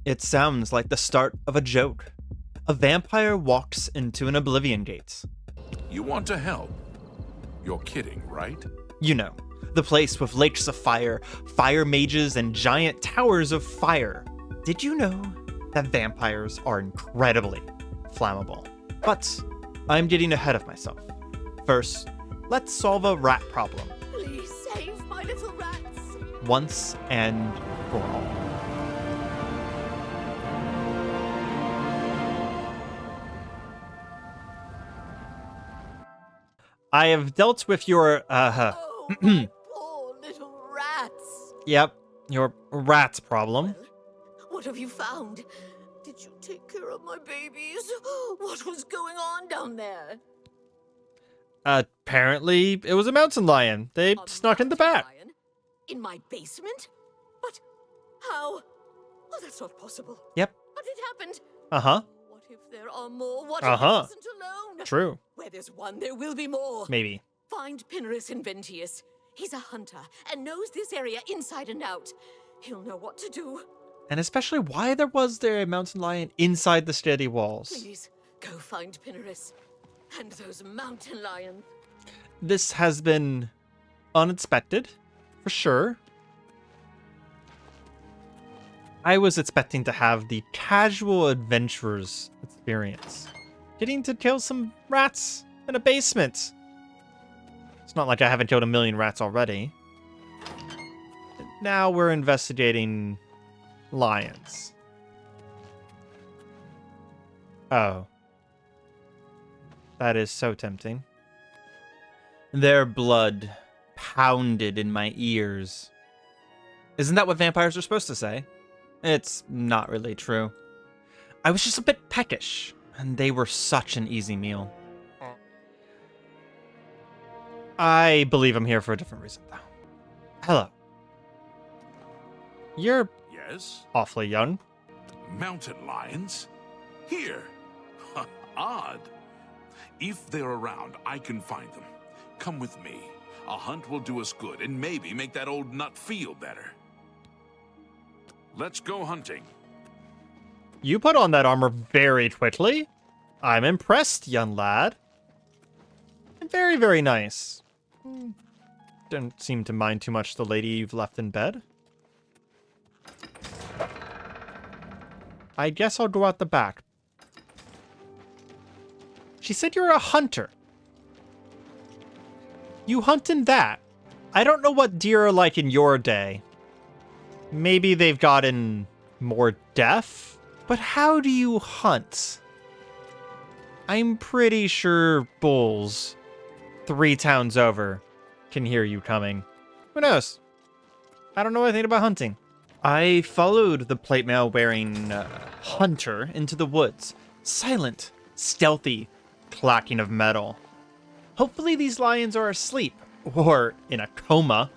It sounds like the start of a joke. A vampire walks into an Oblivion gate. You want to help? You're kidding, right? You know, the place with lakes of fire, fire mages, and giant towers of fire. Did you know that vampires are incredibly flammable? But I'm getting ahead of myself. First, let's solve a rat problem. Please save my little rats. Once and for all. I have dealt with your, Oh, my poor little rats. Yep, your rats problem. Well, what have you found? Did you take care of my babies? What was going on down there? Apparently, it was a mountain lion. They A snuck in the mountain back. lion? In my basement? But how? Oh, that's not possible. Yep. But it happened. Uh-huh. What if there are more? What if Uh-huh. I wasn't alone? True. Where there's one, there will be more. Maybe. Find Pinnerus Inventius. He's a hunter and knows this area inside and out. He'll know what to do. And especially why was there a mountain lion inside the steady walls? Please, go find Pinnerus. And those mountain lions. This has been unexpected, for sure. I was expecting to have the casual adventurer's experience. Getting to kill some rats in a basement. It's not like I haven't killed a million rats already. Now we're investigating lions. Oh. That is so tempting. Their blood pounded in my ears. Isn't that what vampires are supposed to say? It's not really true. I was just a bit peckish, and they were such an easy meal. I believe I'm here for a different reason, though. Hello. You're Yes? awfully young. Mountain lions? Here. Odd. If they're around, I can find them. Come with me. A hunt will do us good and maybe make that old nut feel better. Let's go hunting. You put on that armor very quickly. I'm impressed, young lad. Very, very nice. Don't seem to mind too much the lady you've left in bed. I guess I'll go out the back. She said you're a hunter. You hunt in that. I don't know what deer are like in your day. Maybe they've gotten more deaf? But how do you hunt? I'm pretty sure bulls 3 towns over can hear you coming. Who knows? I don't know anything about hunting. I followed the plate mail wearing hunter into the woods. Silent, stealthy, clacking of metal. Hopefully these lions are asleep, or in a coma.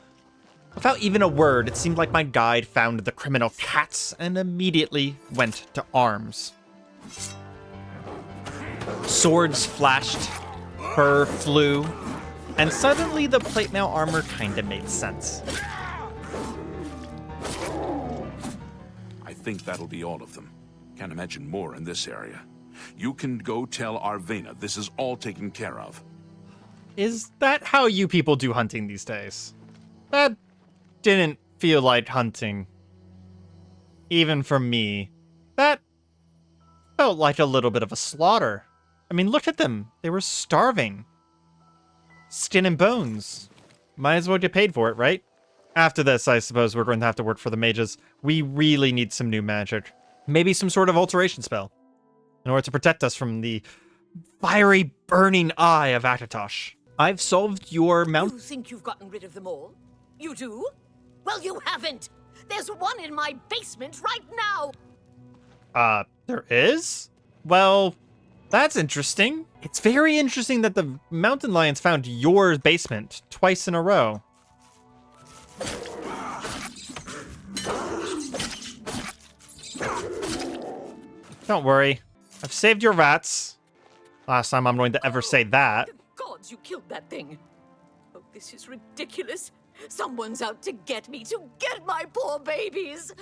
Without even a word, it seemed like my guide found the criminal cats and immediately went to arms. Swords flashed, fur flew, and suddenly the plate mail armor kinda made sense. I think that'll be all of them. Can't imagine more in this area. You can go tell Areima this is all taken care of. Is that how you people do hunting these days? That didn't feel like hunting. Even for me. That felt like a little bit of a slaughter. I mean, look at them. They were starving. Skin and bones. Might as well get paid for it, right? After this, I suppose we're going to have to work for the mages. We really need some new magic. Maybe some sort of alteration spell. In order to protect us from the fiery, burning eye of Akatosh. I've solved your mount. You think you've gotten rid of them all? You do? Well, you haven't. There's one in my basement right now. There is? Well, that's interesting. It's very interesting that the mountain lions found your basement twice in a row. Don't worry. I've saved your rats. Last time I'm going to ever say that. The gods, you killed that thing. Oh, this is ridiculous. Someone's out to get me, to get my poor babies.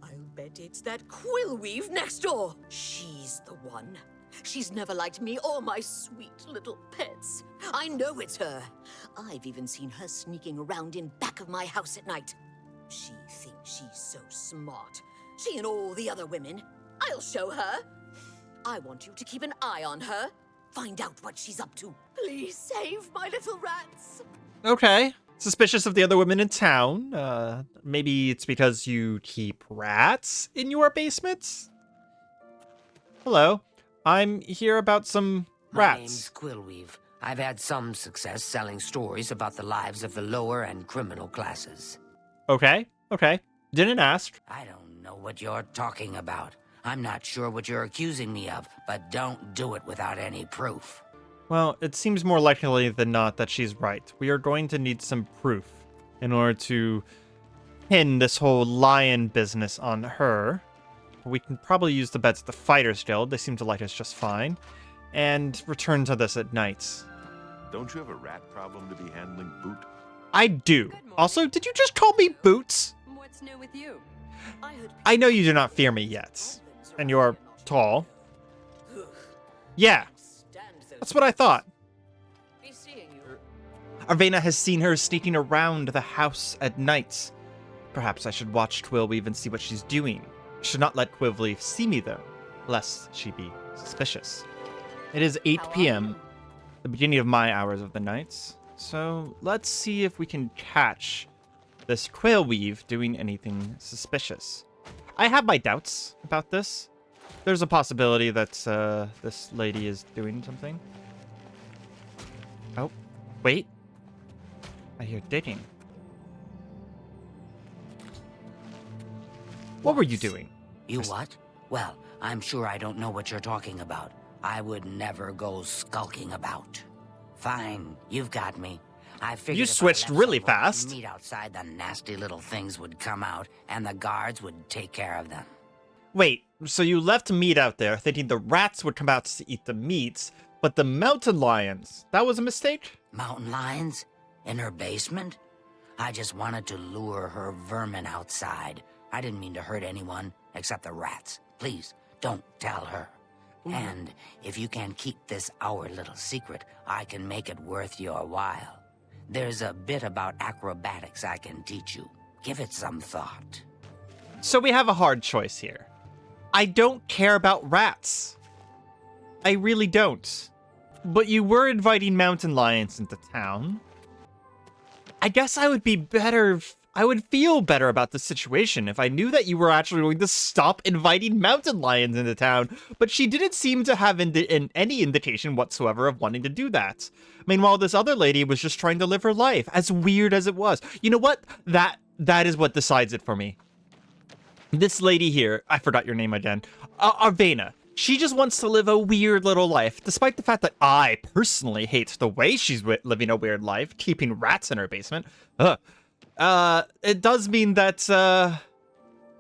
I'll bet it's that Quillweave next door. She's the one. She's never liked me or my sweet little pets. I know it's her. I've even seen her sneaking around in back of my house at night. She thinks she's so smart. She and all the other women. I'll show her. I want you to keep an eye on her. Find out what she's up to. Please save my little rats. Okay. Suspicious of the other women in town. Maybe it's because you keep rats in your basements? Hello. I'm here about some rats. My name's Quillweave. I've had some success selling stories about the lives of the lower and criminal classes. Okay. Didn't ask. I don't know what you're talking about. I'm not sure what you're accusing me of, but don't do it without any proof. Well, it seems more likely than not that she's right. We are going to need some proof in order to pin this whole lion business on her. We can probably use the beds at the Fighters Guild. They seem to like us just fine. And return to this at night. Don't you have a rat problem to be handling, Boot? I do. Also, did you just call me Boots? What's new with you? I know you do not fear me yet. And you're tall. Yeah, that's what I thought. Be seeing you. Areima has seen her sneaking around the house at night. Perhaps I should watch Quillweave and see what she's doing. I should not let Quillweave see me, though, lest she be suspicious. It is 8 p.m., the beginning of my hours of the night, so let's see if we can catch this Quillweave doing anything suspicious. I have my doubts about this. There's a possibility that this lady is doing something. Oh, wait. I hear digging. What were you doing? You what? Well, I'm sure I don't know what you're talking about. I would never go skulking about. Fine, you've got me. I figured You if I switched left really someone to fast. meet outside, the nasty little things would come out, and the guards would take care of them. Wait, so you left meat out there thinking the rats would come out to eat the meats, but the mountain lions, that was a mistake? Mountain lions? In her basement? I just wanted to lure her vermin outside. I didn't mean to hurt anyone, except the rats. Please, don't tell her. And if you can keep this our little secret, I can make it worth your while. There's a bit about acrobatics I can teach you. Give it some thought. So we have a hard choice here. I don't care about rats. I really don't. But you were inviting mountain lions into town. I guess I would feel better about the situation if I knew that you were actually going to stop inviting mountain lions into town, but she didn't seem to have any indication whatsoever of wanting to do that. Meanwhile, this other lady was just trying to live her life, as weird as it was. You know what? That is what decides it for me. This lady here, I forgot your name again, Areima. She just wants to live a weird little life, despite the fact that I personally hate the way she's living a weird life, keeping rats in her basement. It does mean that,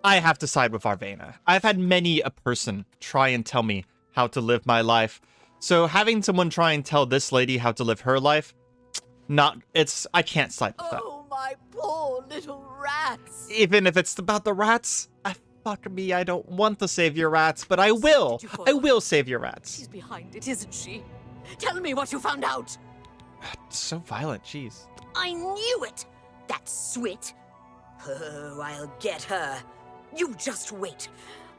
I have to side with Areima. I've had many a person try and tell me how to live my life. So having someone try and tell this lady how to live her life, I can't side with that. Oh, my poor little rats. Even if it's about the rats, fuck me, I don't want to save your rats, but I will. I will save your rats. She's behind it, isn't she? Tell me what you found out. So violent, jeez. I knew it. That Swit. Oh, I'll get her. You just wait.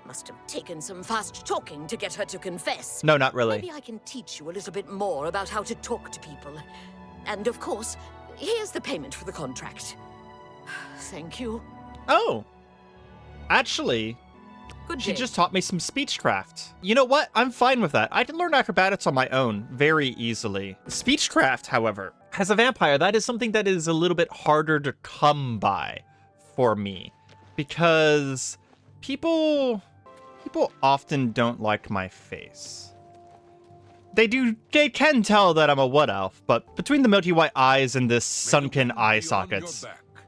Must have taken some fast talking to get her to confess. No, not really. Maybe I can teach you a little bit more about how to talk to people. And of course, here's the payment for the contract. Thank you. Oh. Actually, Good she day. just taught me some speechcraft. You know what? I'm fine with that. I can learn acrobatics on my own very easily. Speechcraft, however, as a vampire, that is something that is a little bit harder to come by for me. Because people often don't like my face. They can tell that I'm a wood elf, but between the milky white eyes and this sunken eye sockets,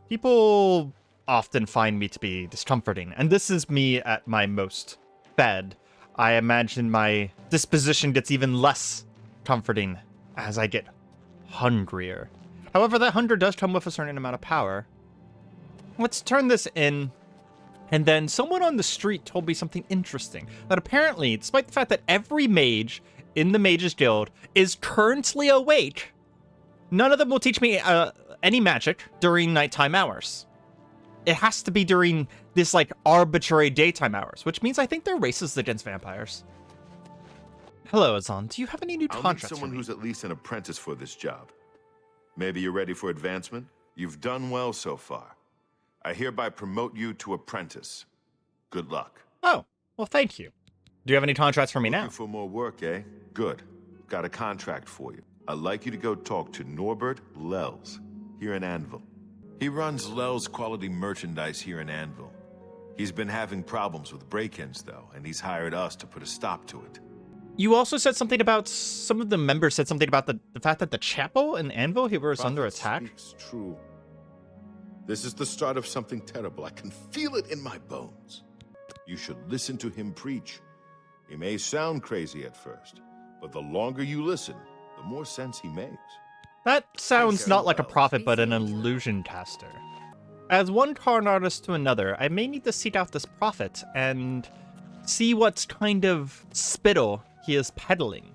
people often find me to be discomforting, and this is me at my most fed. I imagine my disposition gets even less comforting as I get hungrier. However, that hunger does come with a certain amount of power. Let's turn this in And then someone on the street told me something interesting. That apparently, despite the fact that every mage in the Mages Guild is currently awake, none of them will teach me any magic during nighttime hours. It has to be during this, like, arbitrary daytime hours, which means I think they're racist against vampires. Hello, Azan. Do you have any new I'll need contracts for someone me? who's at least an apprentice for this job. Maybe you're ready for advancement? You've done well so far. I hereby promote you to apprentice. Good luck. Oh, well, thank you. Do you have any contracts for me now? Looking for more work, eh? Good. Got a contract for you. I'd like you to go talk to Norbert Lels here in Anvil. He runs Lels Quality Merchandise here in Anvil. He's been having problems with break-ins, though, and he's hired us to put a stop to it. You also said something about, some of the members said something about the fact that the chapel in Anvil here was under Prophet attack. Speaks true. This is the start of something terrible. I can feel it in my bones. You should listen to him preach. He may sound crazy at first, but the longer you listen, the more sense he makes. That sounds very not like a well. prophet, but an illusion caster. As one card artist to another, I may need to seek out this prophet and see what kind of spittle he is peddling.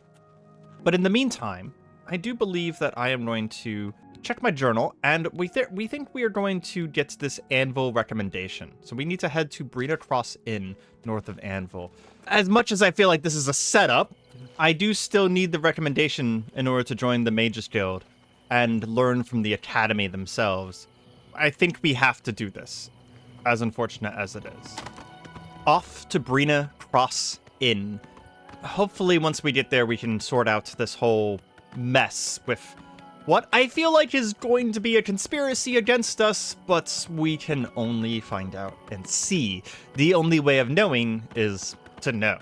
But in the meantime, I do believe that I am going to check my journal, and we think we are going to get this Anvil recommendation. So we need to head to Brina Cross Inn, north of Anvil. As much as I feel like this is a setup, I do still need the recommendation in order to join the Mages Guild and learn from the Academy themselves. I think we have to do this, as unfortunate as it is. Off to Brina Cross Inn. Hopefully once we get there, we can sort out this whole mess with what I feel like is going to be a conspiracy against us, but we can only find out and see. The only way of knowing is to know.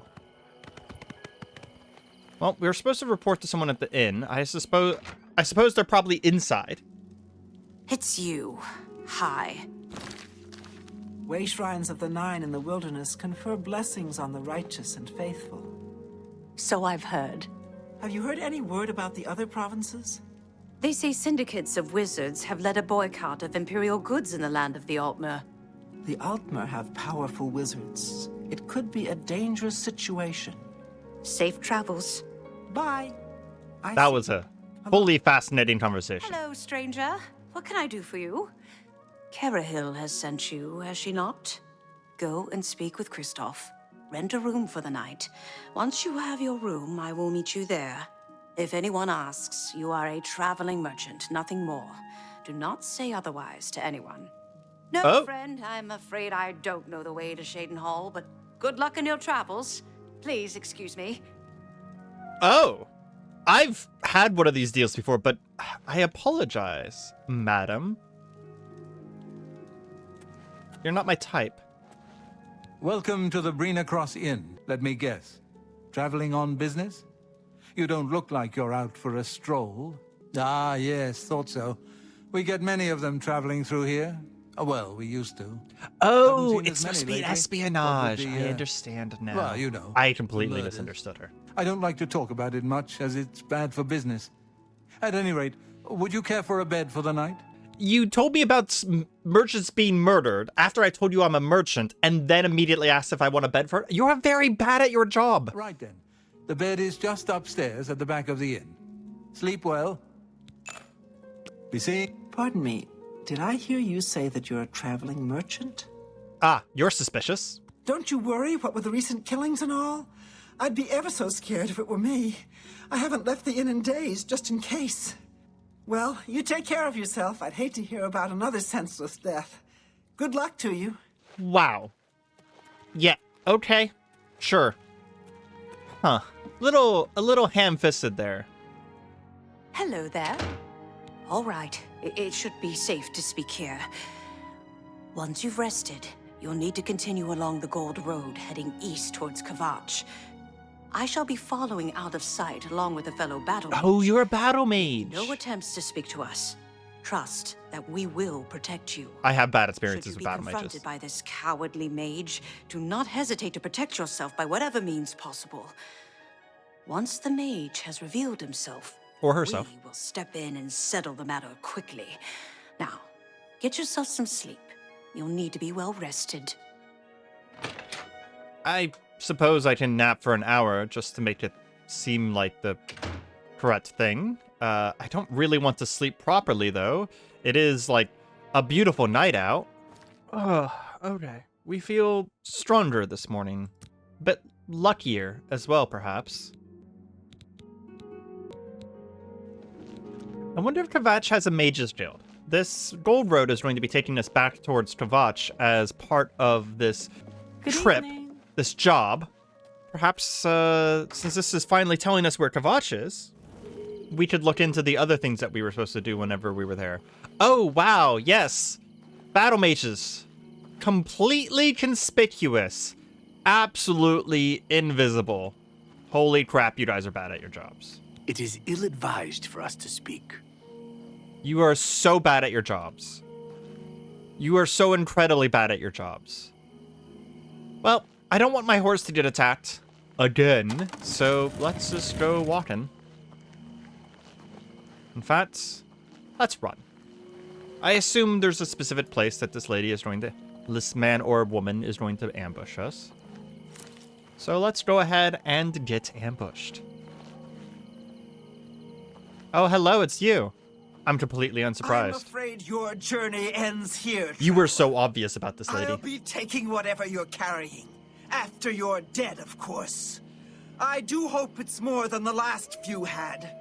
Well, we were supposed to report to someone at the inn. I suppose they're probably inside. It's you. Hi. Way shrines of the Nine in the wilderness confer blessings on the righteous and faithful. So I've heard. Have you heard any word about the other provinces? They say syndicates of wizards have led a boycott of Imperial goods in the land of the Altmer. The Altmer have powerful wizards. It could be a dangerous situation. Safe travels. Bye. That was a fully fascinating conversation. Hello, stranger. What can I do for you? Carahil has sent you, has she not? Go and speak with Kristoff. Rent a room for the night. Once you have your room, I will meet you there. If anyone asks, you are a traveling merchant, nothing more. Do not say otherwise to anyone. No, Oh. friend, I'm afraid I don't know the way to Shaden Hall, but good luck in your travels. Please excuse me. Oh, I've had one of these deals before, but I apologize, madam. You're not my type. Welcome to the Brina Cross Inn. Let me guess. Traveling on business? You don't look like you're out for a stroll. Ah, yes, thought so. We get many of them traveling through here. Well, we used to. Oh, Haven't seen it's as many supposed to be lately. espionage. What with the, I understand now. well, you know, I completely murders. misunderstood her. I don't like to talk about it much, as it's bad for business. At any rate, would you care for a bed for the night? You told me about merchants being murdered after I told you I'm a merchant, and then immediately asked if I want a bed for it. You're very bad at your job. Right then. The bed is just upstairs at the back of the inn. Sleep well. Be seeing. Pardon me, did I hear you say that you're a traveling merchant? Ah, you're suspicious. Don't you worry, what with the recent killings and all? I'd be ever so scared if it were me. I haven't left the inn in days, just in case. Well, you take care of yourself. I'd hate to hear about another senseless death. Good luck to you. Wow. Yeah, okay. Sure. Huh. A little ham-fisted there. Hello there. All right, it should be safe to speak here. Once you've rested, you'll need to continue along the Gold Road, heading east towards Kvatch. I shall be following out of sight along with a fellow battle mage. Oh, you're a battle mage. No attempts to speak to us. Trust that we will protect you. I have bad Should experiences you with be battle confronted mages. by this cowardly mage, do not hesitate to protect yourself by whatever means possible. Once the mage has revealed himself, Or herself. we will step in and settle the matter quickly. Now, get yourself some sleep. You'll need to be well rested. I suppose I can nap for an hour just to make it seem like the correct thing. I don't really want to sleep properly, though. It is, like, a beautiful night out. Okay. We feel stronger this morning. A bit luckier as well, perhaps. I wonder if Kvatch has a mage's guild. This gold road is going to be taking us back towards Kvatch as part of this trip, this job. Perhaps, since this is finally telling us where Kvatch is, we could look into the other things that we were supposed to do whenever we were there. Oh, wow, yes. Battle mages. Completely conspicuous. Absolutely invisible. Holy crap, you guys are bad at your jobs. It is ill-advised for us to speak. You are so bad at your jobs. You are so incredibly bad at your jobs. Well, I don't want my horse to get attacked again, so let's just go walking. In fact, let's run. I assume there's a specific place that this man or woman is going to ambush us. So let's go ahead and get ambushed. Oh, hello, it's you. I'm completely unsurprised. I'm afraid your journey ends here. You were so obvious about this lady. I'll be taking whatever you're carrying. After you're dead, of course. I do hope it's more than the last few had.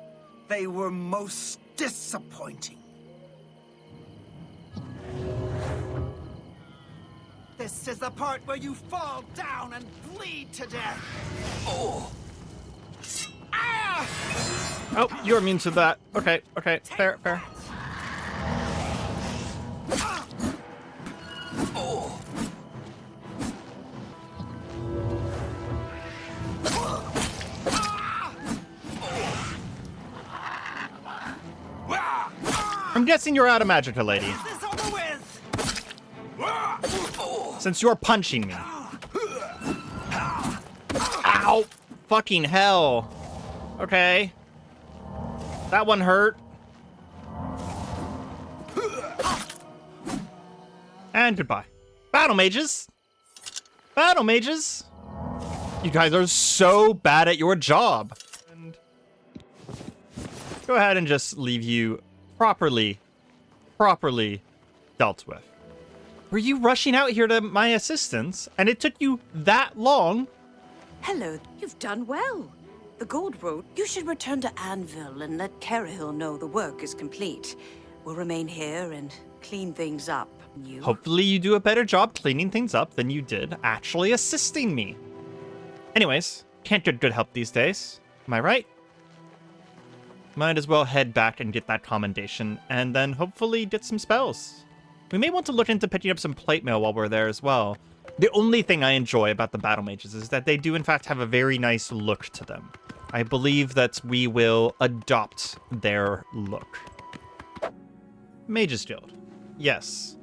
They were most disappointing. This is the part where you fall down and bleed to death. Oh! Ah! Oh, you're immune to that. Okay, fair. Oh! I'm guessing you're out of magicka, lady. Is this over with? Since you're punching me. Ow! Fucking hell. Okay. That one hurt. And goodbye. Battle mages! Battle mages! You guys are so bad at your job. And go ahead and just leave you properly dealt with. Were you rushing out here to my assistance, and it took you that long? Hello, you've done well. The gold road, you should return to Anvil and let Karahill know the work is complete. We'll remain here and clean things up. Hopefully you do a better job cleaning things up than you did actually assisting me. Anyways, can't get good help these days. Am I right? Might as well head back and get that commendation, and then hopefully get some spells. We may want to look into picking up some plate mail while we're there as well. The only thing I enjoy about the battle mages is that they do in fact have a very nice look to them. I believe that we will adopt their look. Mages Guild. Yes.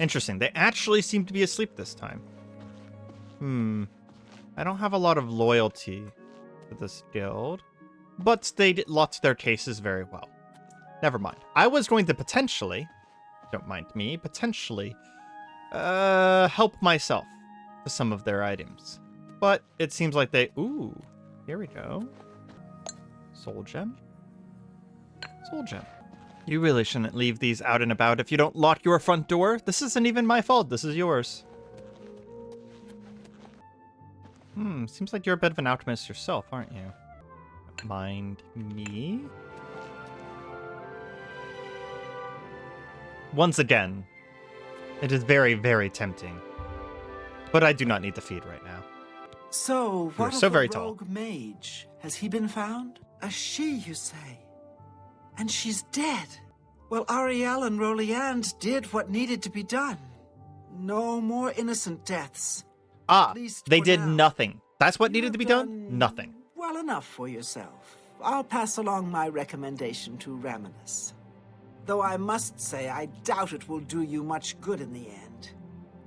Interesting. They actually seem to be asleep this time. I don't have a lot of loyalty to this guild, but they locked their cases very well. Never mind. I was going to potentially, don't mind me, potentially help myself to some of their items. But it seems like they... Ooh, here we go. Soul gem. Soul gem. You really shouldn't leave these out and about if you don't lock your front door. This isn't even my fault. This is yours. Seems like you're a bit of an alchemist yourself, aren't you? Mind me? Once again, it is very, very tempting. But I do not need to feed right now. So, what so of very the tall. rogue mage? Has he been found? A she, you say? And she's dead. Well, Ariel and Roliand did what needed to be done. No more innocent deaths. Ah, At least they for did now. nothing. That's what needed You've to be done? Nothing. Well enough for yourself. I'll pass along my recommendation to Raminus. Though I must say, I doubt it will do you much good in the end.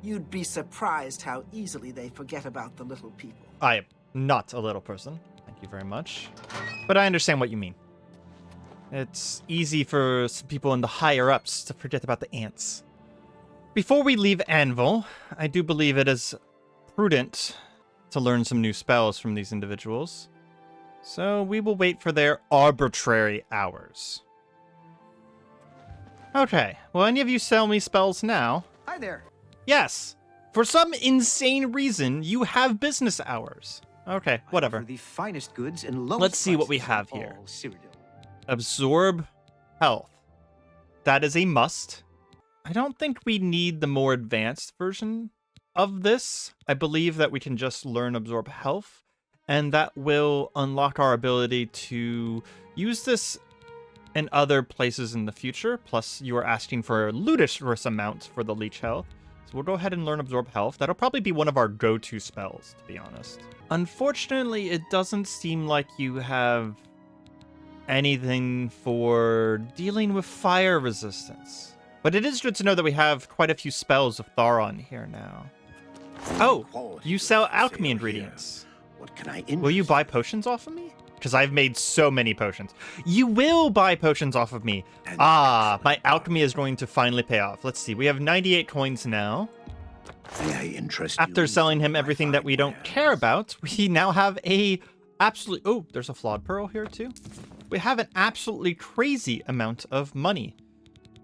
You'd be surprised how easily they forget about the little people. I am not a little person. Thank you very much. But I understand what you mean. It's easy for some people in the higher-ups to forget about the ants. Before we leave Anvil, I do believe it is prudent to learn some new spells from these individuals. So we will wait for their arbitrary hours. Okay, will any of you sell me spells now? Hi there. Yes. For some insane reason, you have business hours. Okay, whatever. For the finest goods and lowest Let's see what we prices have in here. all Cyrodiil. Absorb health. That is a must. I don't think we need the more advanced version of this. I believe that we can just learn absorb health, and that will unlock our ability to use this in other places in the future. Plus, you are asking for a ludicrous amount for the leech health. So we'll go ahead and learn absorb health. That'll probably be one of our go-to spells, to be honest. Unfortunately, it doesn't seem like you have anything for dealing with fire resistance. But it is good to know that we have quite a few spells of Tharon here now. Oh, you sell alchemy ingredients. What can I Will you buy potions off of me? Because I've made so many potions. You will buy potions off of me. Ah, my alchemy is going to finally pay off. Let's see. We have 98 coins now. May I interest you After in selling him my everything that we fine don't wares? care about, we now have a absolute... Oh, there's a flawed pearl here too. We have an absolutely crazy amount of money.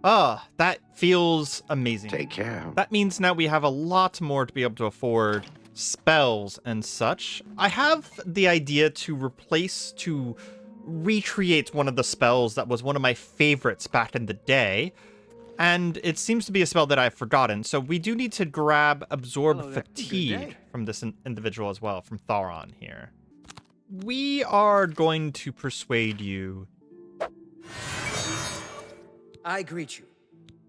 Ah, that feels amazing. Take care. That means now we have a lot more to be able to afford spells and such. I have the idea to recreate one of the spells that was one of my favorites back in the day. And it seems to be a spell that I've forgotten. So we do need to grab Absorb Hello there. Good Fatigue day. from this individual as well, from Tharon here. We are going to persuade you. I greet you.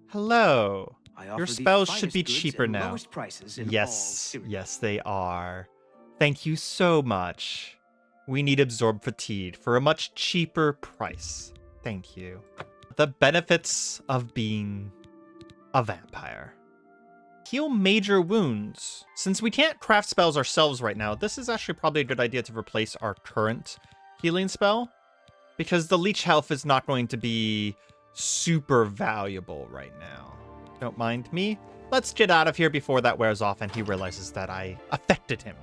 Hello. I Your offer the spells should finest be goods cheaper and now. lowest prices in all Yes, Cyrodiil. yes, they are. Thank you so much. We need Absorb Fatigue for a much cheaper price. Thank you. The benefits of being a vampire. Heal major wounds. Since we can't craft spells ourselves right now, this is actually probably a good idea to replace our current healing spell, because the leech health is not going to be super valuable right now. Don't mind me. Let's get out of here before that wears off and he realizes that I affected him.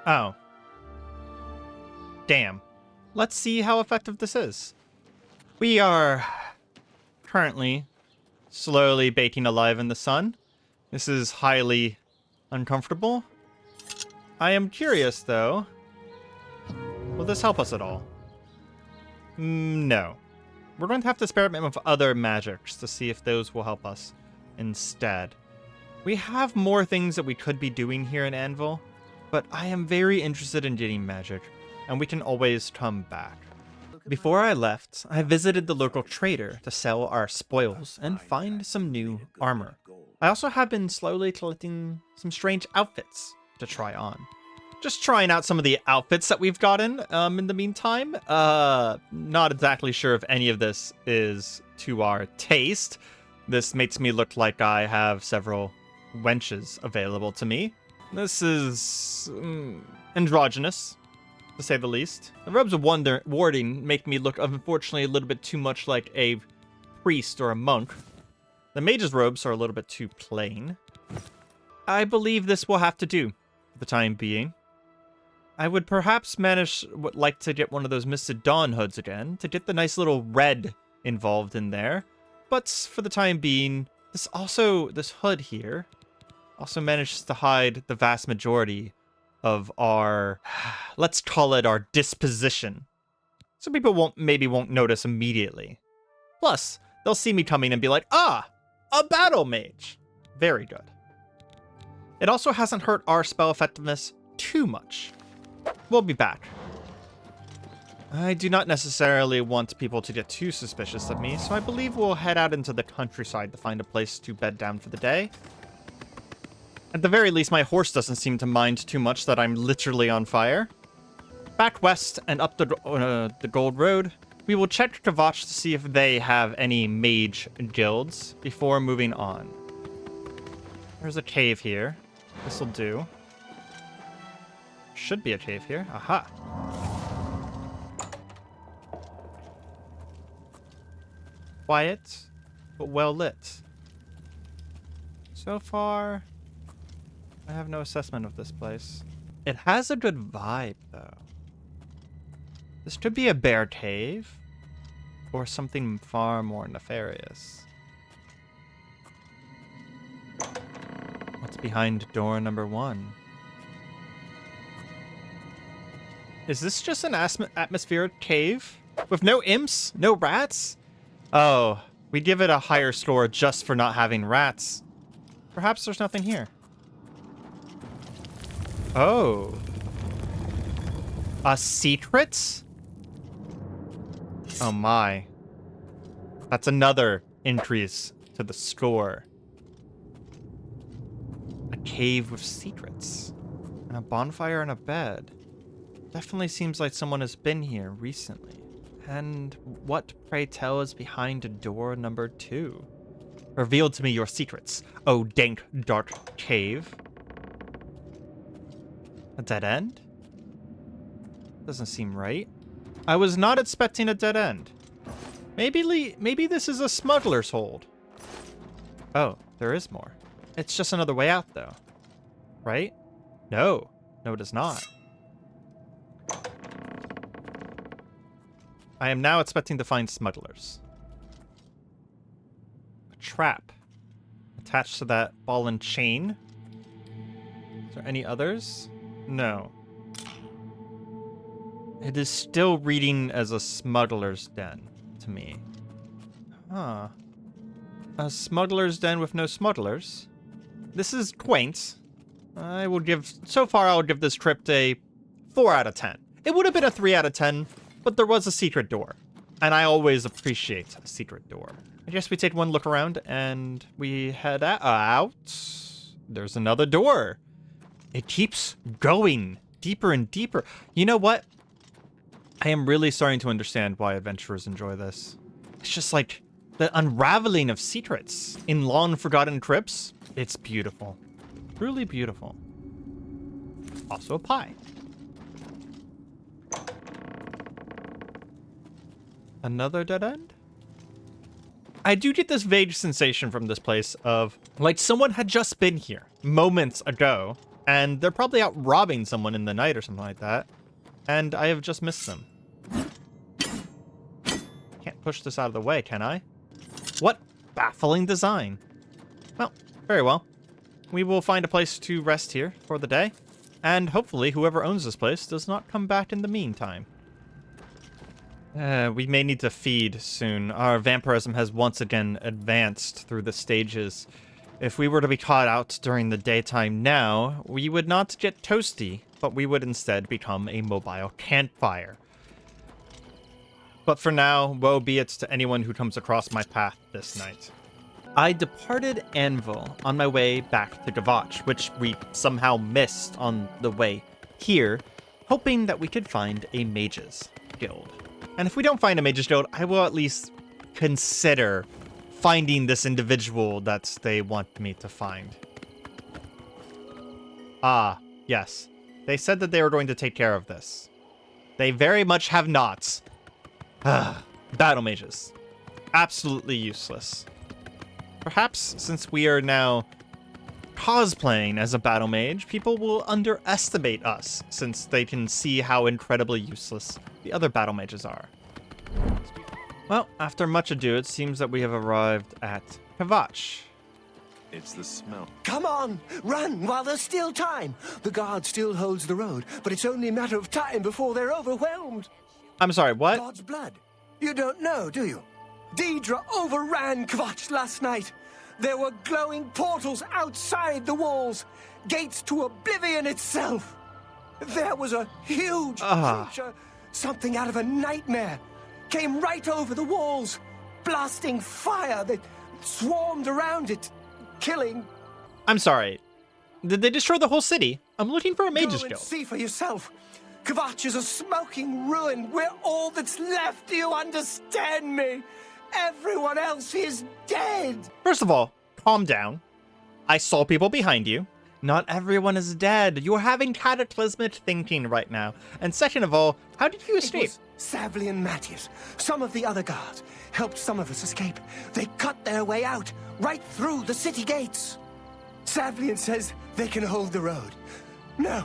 Oh. Damn. Let's see how effective this is. We are currently slowly baking alive in the sun. This is highly uncomfortable. I am curious, though. Will this help us at all? No. We're going to have to experiment with other magics to see if those will help us instead. We have more things that we could be doing here in Anvil, but I am very interested in getting magic, and we can always come back. Before I left, I visited the local trader to sell our spoils and find some new armor. I also have been slowly collecting some strange outfits to try on. Just trying out some of the outfits that we've gotten in the meantime. Not exactly sure if any of this is to our taste. This makes me look like I have several wenches available to me. This is androgynous, to say the least. The robes of warding make me look, unfortunately, a little bit too much like a priest or a monk. The mage's robes are a little bit too plain. I believe this will have to do for the time being. I would perhaps like to get one of those Misted Dawn hoods again, to get the nice little red involved in there. But for the time being, this hood here also manages to hide the vast majority of our, let's call it our disposition. So people maybe won't notice immediately. Plus, they'll see me coming and be like, ah, a battle mage. Very good. It also hasn't hurt our spell effectiveness too much. We'll be back. I do not necessarily want people to get too suspicious of me, so I believe we'll head out into the countryside to find a place to bed down for the day. At the very least, my horse doesn't seem to mind too much that I'm literally on fire. Back west and up the Gold Road, we will check Kvatch to see if they have any mage guilds before moving on. There's a cave here. This'll do. Should be a cave here. Aha. Quiet, but well lit. So far, I have no assessment of this place. It has a good vibe, though. This could be a bear cave, or something far more nefarious. What's behind door number 1? Is this just an atmospheric cave? With no imps? No rats? Oh, we give it a higher score just for not having rats. Perhaps there's nothing here. Oh. A secret? Oh my. That's another increase to the score. A cave with secrets. And a bonfire and a bed. Definitely seems like someone has been here recently. And what, pray tell, is behind door number 2? Reveal to me your secrets, oh dank, dark cave. A dead end? Doesn't seem right. I was not expecting a dead end. Maybe this is a smuggler's hold. Oh, there is more. It's just another way out, though. Right? No. No, it is not. I am now expecting to find smugglers. A trap. Attached to that ball and chain. Is there any others? No. It is still reading as a smuggler's den to me. Huh. A smuggler's den with no smugglers? This is quaint. So far I'll give this crypt a 4 out of 10. It would have been a 3 out of 10, but there was a secret door. And I always appreciate a secret door. I guess we take one look around and we head out. There's another door. It keeps going deeper and deeper. You know what? I am really starting to understand why adventurers enjoy this. It's just like the unraveling of secrets in long forgotten crypts. It's beautiful. Truly beautiful. Also a pie. Another dead end? I do get this vague sensation from this place of like someone had just been here moments ago and they're probably out robbing someone in the night or something like that. And I have just missed them. Can't push this out of the way, can I? What baffling design. Well, very well. We will find a place to rest here for the day. And hopefully whoever owns this place does not come back in the meantime. We may need to feed soon. Our vampirism has once again advanced through the stages. If we were to be caught out during the daytime now, we would not get toasty, but we would instead become a mobile campfire. But for now, woe be it to anyone who comes across my path this night. I departed Anvil on my way back to Kvatch, which we somehow missed on the way here, hoping that we could find a mage's guild. And if we don't find a mage's guild, I will at least consider finding this individual that they want me to find. Ah, yes. They said that they were going to take care of this. They very much have not. Battle mages. Absolutely useless. Perhaps since we are now cosplaying as a battle mage, people will underestimate us since they can see how incredibly useless the other battle mages are. Well, after much ado, it seems that we have arrived at Kvatch. It's the smell. Come on, run while there's still time. The guard still holds the road, but it's only a matter of time before they're overwhelmed. I'm sorry, what? God's blood. You don't know, do you? Deidre overran Kvatch last night. There were glowing portals outside the walls, gates to Oblivion itself. There was a huge creature, something out of a nightmare, came right over the walls, blasting fire that swarmed around it, killing. I'm sorry. Did they destroy the whole city? I'm looking for a mage's Go and guild. see for yourself. Kvatch is a smoking ruin. We're all that's left. Do you understand me? Everyone else is dead. First of all, calm down. I saw people behind you. Not everyone is dead. You're having cataclysmic thinking right now. And second of all, how did you escape? It was Savli and Matthias. Some of the other guards helped some of us escape. They cut their way out, right through the city gates. Savlian says they can hold the road. No,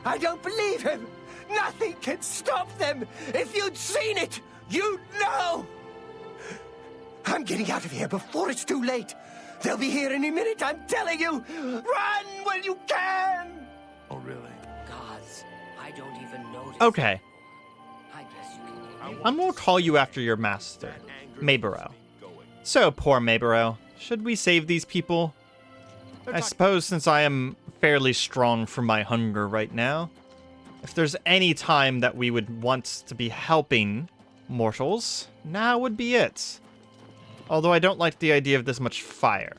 I don't believe him. Nothing can stop them. If you'd seen it, you'd know. I'm getting out of here before it's too late. They'll be here any minute, I'm telling you. Run when you can. Oh, really? Gods, I don't even notice. Okay, I guess you can. I'm gonna call you after your master, Mayboro. So, poor Mayboro, should we save these people? I suppose since I am fairly strong from my hunger right now, if there's any time that we would want to be helping mortals, now would be it. Although I don't like the idea of this much fire.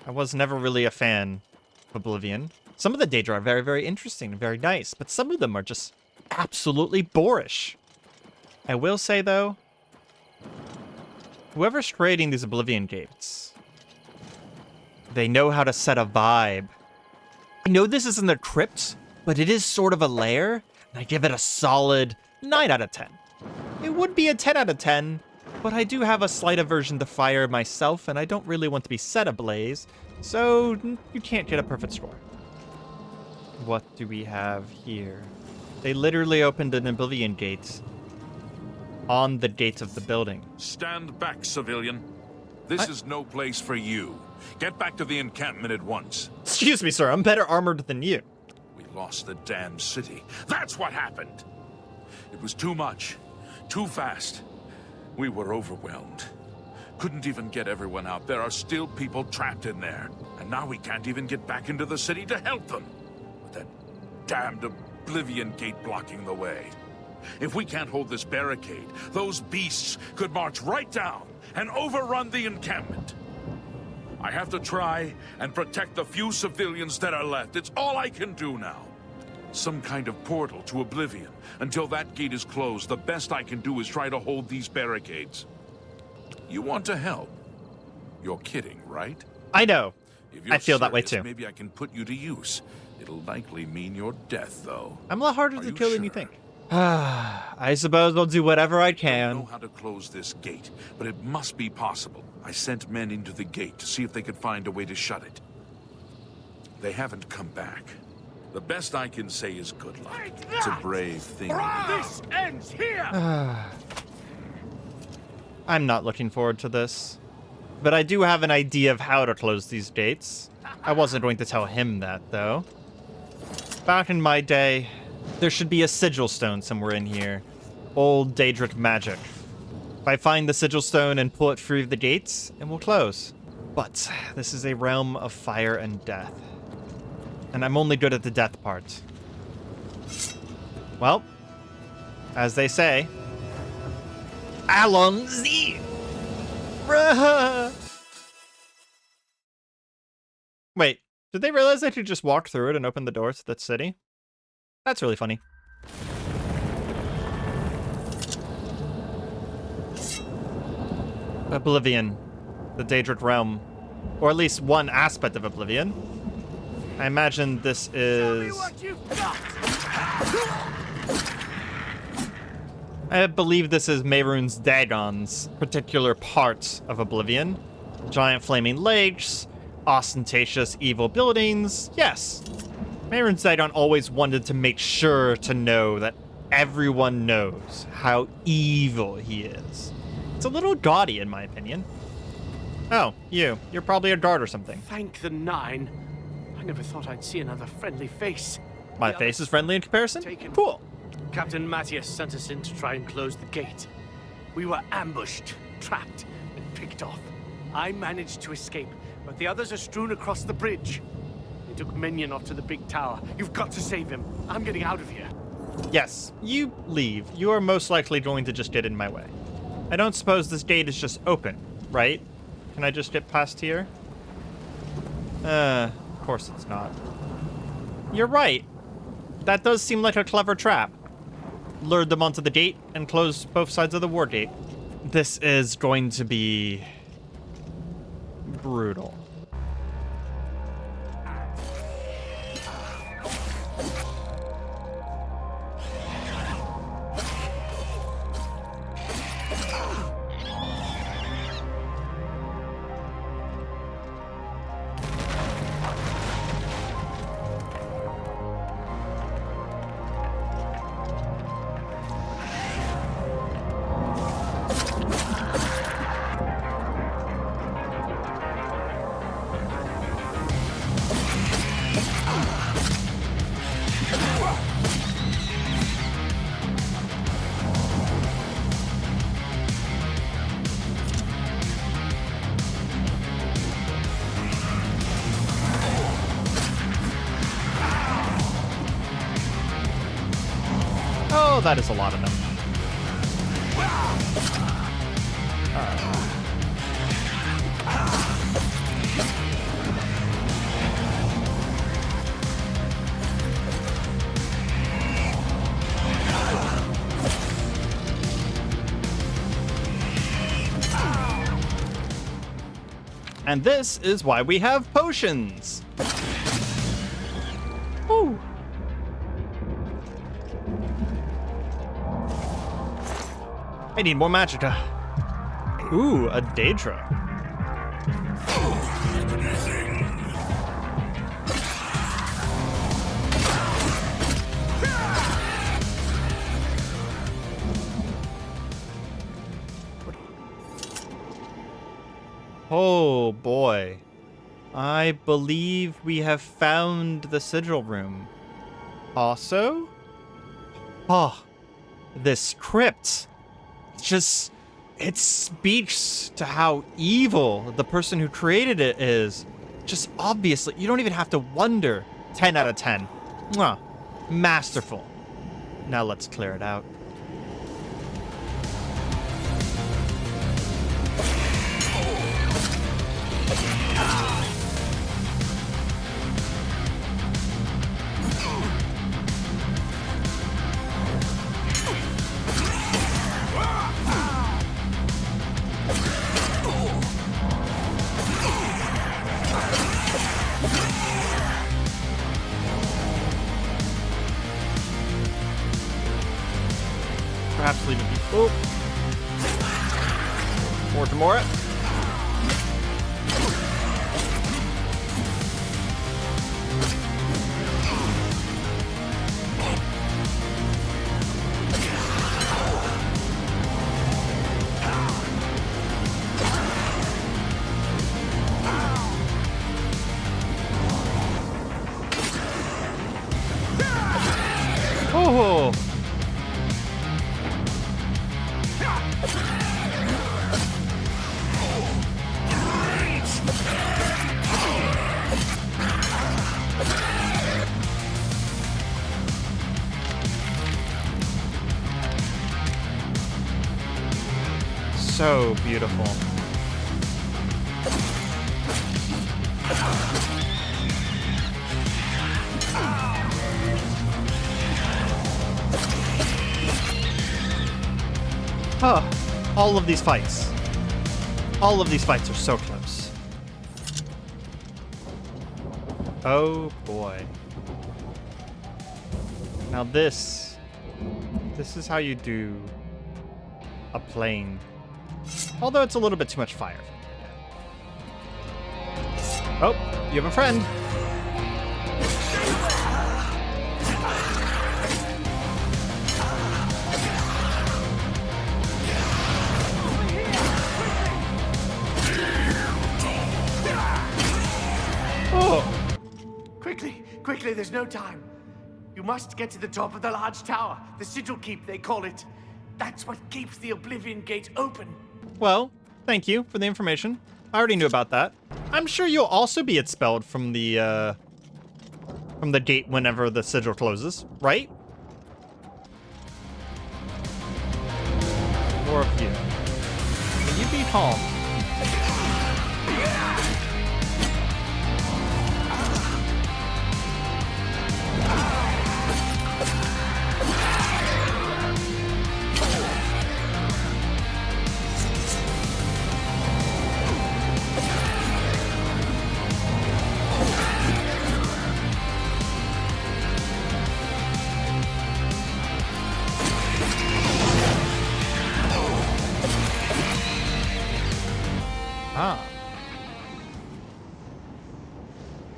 I was never really a fan of Oblivion. Some of the Daedra are very, very interesting and very nice, but some of them are just absolutely boorish. I will say, though, whoever's creating these Oblivion gates, they know how to set a vibe. I know this isn't a crypt, but it is sort of a lair, and I give it a solid 9 out of 10. It would be a 10 out of 10, but I do have a slight aversion to fire myself, and I don't really want to be set ablaze, so you can't get a perfect score. What do we have here? They literally opened an Oblivion gate on the gates of the building. Stand back, civilian. This is no place for you. Get back to the encampment at once. Excuse me, sir, I'm better armored than you. We lost the damn city. That's what happened. It was too much. Too fast. We were overwhelmed. Couldn't even get everyone out. There are still people trapped in there. And now we can't even get back into the city to help them. With that damned Oblivion gate blocking the way. If we can't hold this barricade, those beasts could march right down and overrun the encampment. I have to try and protect the few civilians that are left. It's all I can do now. Some kind of portal to Oblivion. Until that gate is closed, the best I can do is try to hold these barricades. You want to help? You're kidding, right? I know. If you're I feel that way serious, too. Maybe I can put you to use. It'll likely mean your death, though. I'm a lot harder Are to you kill than you sure? think. I suppose I'll do whatever I I don't know can. how to close this gate, but it must be possible. I sent men into the gate to see if they could find a way to shut it. They haven't come back. The best I can say is good luck. It's a brave thing. This ends here. I'm not looking forward to this. But I do have an idea of how to close these gates. I wasn't going to tell him that, though. Back in my day, there should be a sigil stone somewhere in here. Old Daedric magic. If I find the sigil stone and pull it through the gates, it will close. But this is a realm of fire and death. And I'm only good at the death part. Well, as they say, Allons-y! Wait, did they realize they could just walk through it and open the door to that city? That's really funny. Oblivion, the Daedric realm, or at least one aspect of Oblivion. I imagine this is... I believe this is Mehrunes Dagon's particular part of Oblivion. Giant flaming lakes, ostentatious evil buildings. Yes, Mehrunes Dagon always wanted to make sure to know that everyone knows how evil he is. It's a little gaudy, in my opinion. Oh, you're probably a guard or something. Thank the Nine. I never thought I'd see another friendly face. My face is friendly in comparison? Taken. Cool. Captain Matthias sent us in to try and close the gate. We were ambushed, trapped, and picked off. I managed to escape, but the others are strewn across the bridge. They took Minion off to the big tower. You've got to save him. I'm getting out of here. Yes, you leave. You are most likely going to just get in my way. I don't suppose this gate is just open, right? Can I just get past here? Of course it's not. You're right. That does seem like a clever trap. Lured them onto the gate and closed both sides of the war gate. This is going to be brutal. Oh, that is a lot of them. And this is why we have potions. Woo. I need more magicka. Ooh, a Daedra. Oh boy. I believe we have found the sigil room. Also? Oh, this crypt. It speaks to how evil the person who created it is. Just obviously, you don't even have to wonder. 10 out of 10. Mwah. Masterful. Now let's clear it out. Perhaps leave it be. Oh. More Tamora. Oh. So beautiful. Huh. All of these fights. All of these fights are so close. Oh boy. Now this is how you do a plane. Although it's a little bit too much fire. Oh, you have a friend. Oh. Quickly, there's no time. You must get to the top of the large tower. The sigil keep, they call it. That's what keeps the Oblivion gate open. Well, thank you for the information. I already knew about that. I'm sure you'll also be expelled from the gate whenever the sigil closes, right? More of you. Can you be calm?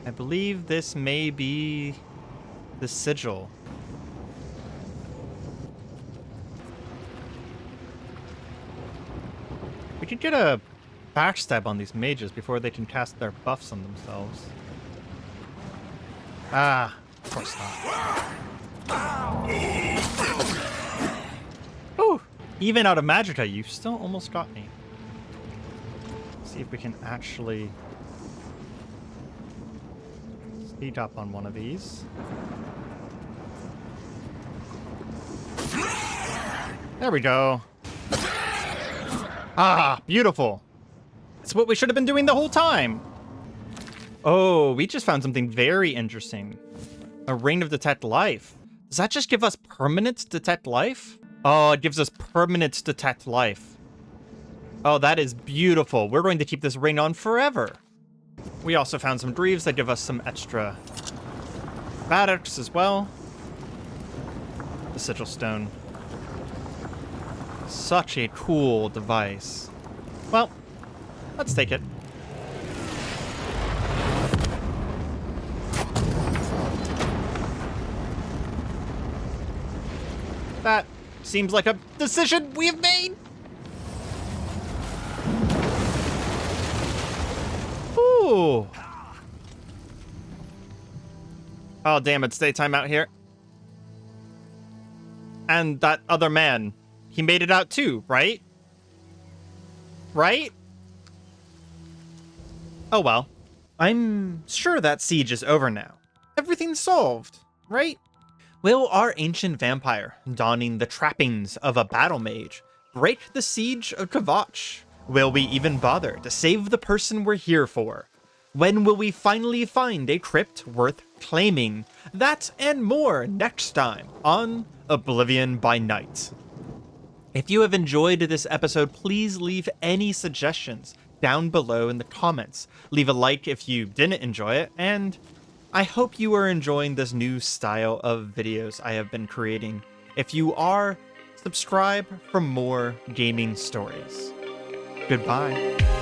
I believe this may be the sigil. We could get a backstab on these mages before they can cast their buffs on themselves. Ah, of course not. Ooh, even out of magicka, you still almost got me. Let's see if we can actually speed up on one of these. There we go. Ah, beautiful. That's what we should have been doing the whole time. Oh, we just found something very interesting. A ring of detect life. Does that just give us permanent detect life? Oh, it gives us permanent detect life. Oh, that is beautiful. We're going to keep this ring on forever. We also found some greaves that give us some extra barracks as well. The sigil stone. Such a cool device. Well, let's take it. That seems like a decision we have made. Ooh. Oh, damn, it's daytime out here. And that other man, he made it out too, right? Right? Oh, well. I'm sure that siege is over now. Everything's solved, right? Will our ancient vampire, donning the trappings of a battle mage, break the siege of Kvatch? Will we even bother to save the person we're here for? When will we finally find a crypt worth claiming? That and more next time on Oblivion by Night. If you have enjoyed this episode, please leave any suggestions down below in the comments. Leave a like if you didn't enjoy it, and I hope you are enjoying this new style of videos I have been creating. If you are, subscribe for more gaming stories. Goodbye.